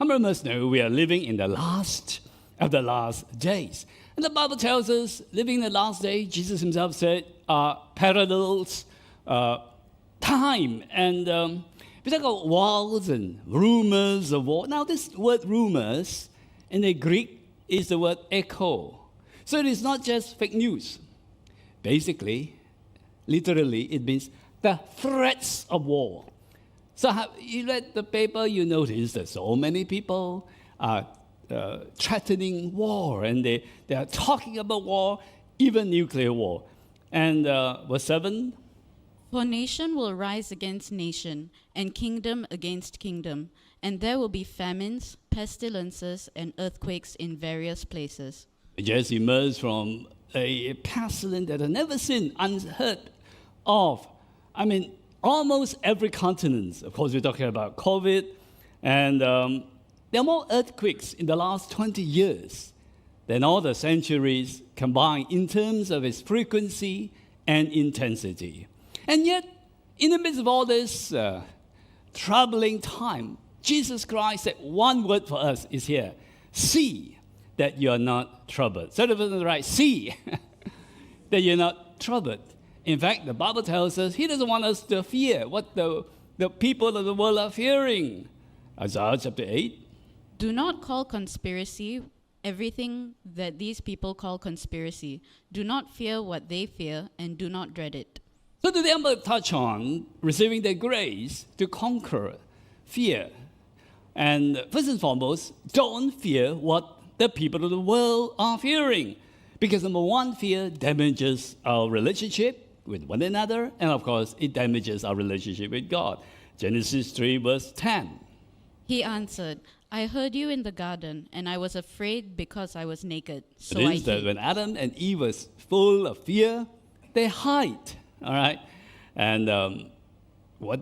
How many of us know we are living in the last of the last days? And the Bible tells us, living in the last day, Jesus himself said, parallels, time. And we talk about wars and rumors of war. Now, this word rumors in the Greek is the word echo. So it is not just fake news. Basically, literally, it means the threats of war. So you read the paper, you notice that so many people are threatening war, and they are talking about war, even nuclear war. And verse 7, For nation will rise against nation, and kingdom against kingdom, and there will be famines, pestilences, and earthquakes in various places. We just emerged from a pestilence that had never seen, unheard of. I mean, almost every continent. Of course, we're talking about COVID, and there are more earthquakes in the last 20 years than all the centuries combined in terms of its frequency and intensity. And yet, in the midst of all this troubling time, Jesus Christ said one word for us is here: see that you are not troubled. So on the right, see that you're not troubled. In fact, the Bible tells us he doesn't want us to fear what the people of the world are fearing. Isaiah chapter 8. Do not call conspiracy everything that these people call conspiracy. Do not fear what they fear, and do not dread it. So today I'm going to touch on receiving the grace to conquer fear. And first and foremost, don't fear what the people of the world are fearing. Because number one, fear damages our relationship with one another, and of course, it damages our relationship with God. Genesis 3, verse 10. He answered, I heard you in the garden, and I was afraid because I was naked. So It I is that hid. when Adam and Eve was full of fear, they hide, all right? And what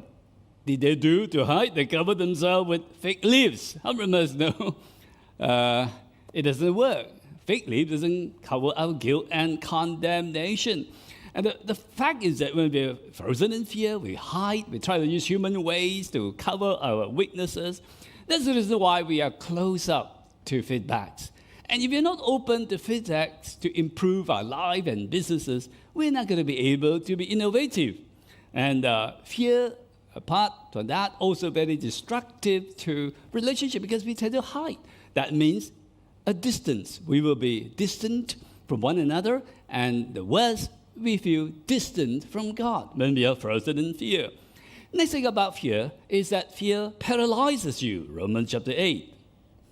did they do to hide? They covered themselves with fig leaves. How many of us know it doesn't work? Fig leaf doesn't cover our guilt and condemnation. And the fact is that when we're frozen in fear, we hide, we try to use human ways to cover our weaknesses. That's the reason why we are close up to feedbacks. And if you're not open to feedbacks to improve our life and businesses, we're not going to be able to be innovative. And fear, apart from that, also very destructive to relationship because we tend to hide. That means a distance. We will be distant from one another, and the worst, we feel distant from God when we are frozen in fear. Next thing about fear is that fear paralyzes you. Romans chapter 8.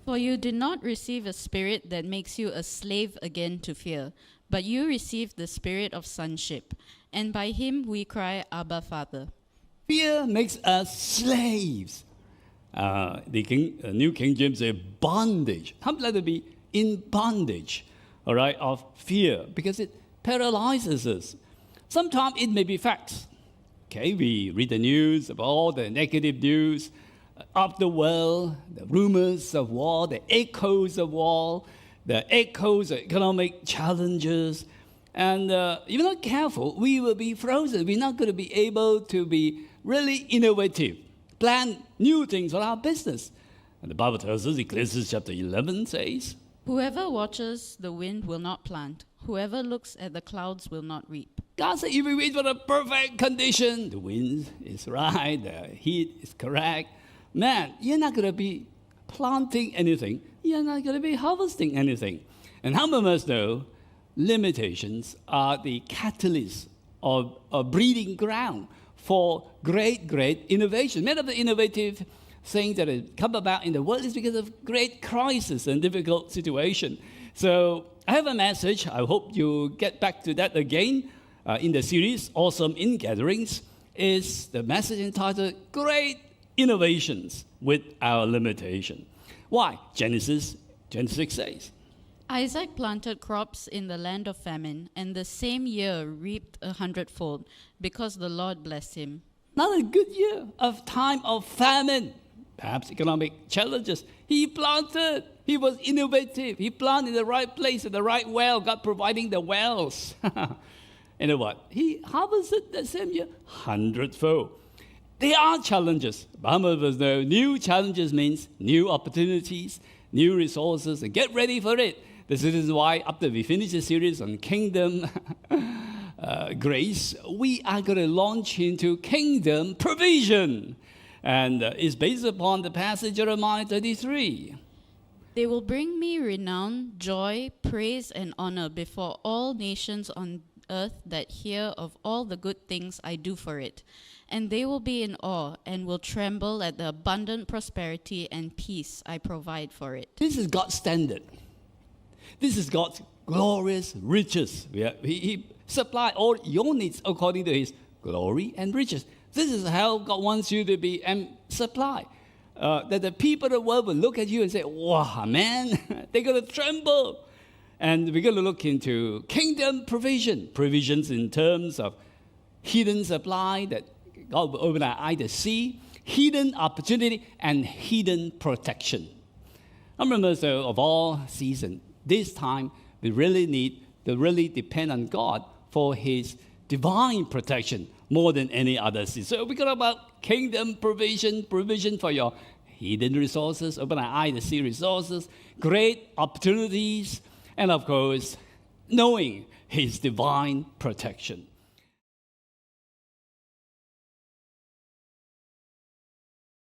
For you did not receive a spirit that makes you a slave again to fear, but you received the spirit of sonship, and by him we cry, Abba, Father. Fear makes us slaves. The New King James says bondage. How would like to be in bondage, all right, of fear, because it paralyzes us. Sometimes it may be facts. Okay, we read the news of all the negative news of the world, the rumors of war, the echoes of war, the echoes of economic challenges. And if you're not careful, we will be frozen. We're not going to be able to be really innovative, plan new things for our business. And the Bible tells us, Ecclesiastes chapter 11 says, Whoever watches the wind will not plant. Whoever looks at the clouds will not reap. God said, if we wait for the perfect condition, the wind is right, the heat is correct, man, you're not going to be planting anything. You're not going to be harvesting anything. And how many of us know limitations are the catalyst or breeding ground for great innovation? Many of the innovative things that have come about in the world is because of great crisis and difficult situation. So I have a message. I hope you get back to that again in the series, Awesome in Gatherings, is the message entitled Great Innovations with Our Limitation. Why? Genesis 26 says, Isaac planted crops in the land of famine, and the same year reaped 100-fold, because the Lord blessed him. Not a good year of time of famine, perhaps economic challenges. He planted. He was innovative. He planted in the right place, in the right well, God providing the wells. You know what? He harvested that same year 100-fold. There are challenges. Some of us know new challenges means new opportunities, new resources, and get ready for it. This is why after we finish the series on kingdom grace, we are going to launch into kingdom provision. And it's based upon the passage Jeremiah 33. They will bring me renown, joy, praise, and honor before all nations on earth that hear of all the good things I do for it. And they will be in awe and will tremble at the abundant prosperity and peace I provide for it. This is God's standard. This is God's glorious riches. He supplies all your needs according to His glory and riches. This is how God wants you to be supplied. That the people of the world will look at you and say, wow, man, they're going to tremble. And we're going to look into kingdom provision. Provisions in terms of hidden supply that God will open our eye to see, hidden opportunity, and hidden protection. I remember, so of all seasons, this time we really need to really depend on God for His divine protection more than any other season. So we got about kingdom provision for your hidden resources, open our eye to see resources, great opportunities, and of course, knowing His divine protection.